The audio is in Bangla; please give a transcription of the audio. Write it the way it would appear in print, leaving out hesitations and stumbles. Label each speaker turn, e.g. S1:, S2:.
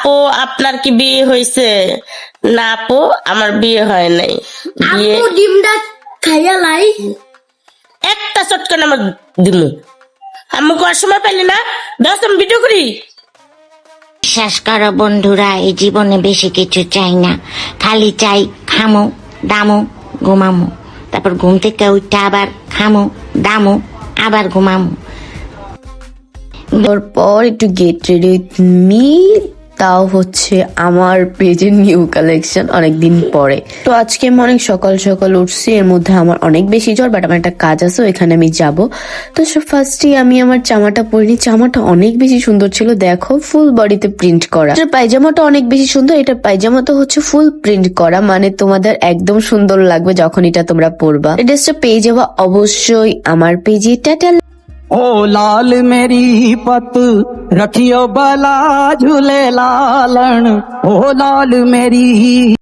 S1: আপু আপনার কি বিয়ে হয়েছে? না আপু, আমার বিয়ে হয় নাই। বিয়ে
S2: আপু ডিমটা খাইয়া লাই।
S1: একটা চটকান আমার দিমু। আমি করার সময় পাইলি না? দশ আমি ভিডিও করি।
S3: বিশ্বাস করো বন্ধুরা, এই জীবনে বেশি কিছু চাই না, খালি চাই খামো, দামো, ঘুমামো, তারপর ঘুম থেকে উঠে আবার খামো, দামো, আবার ঘুমামো।
S4: পর একটু গেট রেডি উইথ মি, তাও হচ্ছে আমার পেজের নিউ কালেকশন অনেকদিন পরে। তো আজকে আমি অনেক সকাল সকাল উঠছি, এর মধ্যে আমার অনেক বেশি জ্বর, বাট আমার একটা কাজ আছে, এখানে আমি যাব। তো ফার্স্টে আমি আমার জামাটা পরিনি, জামাটা অনেক বেশি সুন্দর ছিল, দেখো ফুল বডিতে প্রিন্ট করা। এটার পায়জামাটা অনেক বেশি সুন্দর, এটা পায়জামাটা হচ্ছে ফুল প্রিন্ট করা, মানে তোমাদের একদম সুন্দর লাগবে যখন এটা তোমরা পরবা। ড্রেসটা পেয়ে যাওয়া অবশ্যই আমার পেজে। টাটা।
S5: ओ लाल मेरी पत रखियो बला झूले लालण, ओ लाल मेरी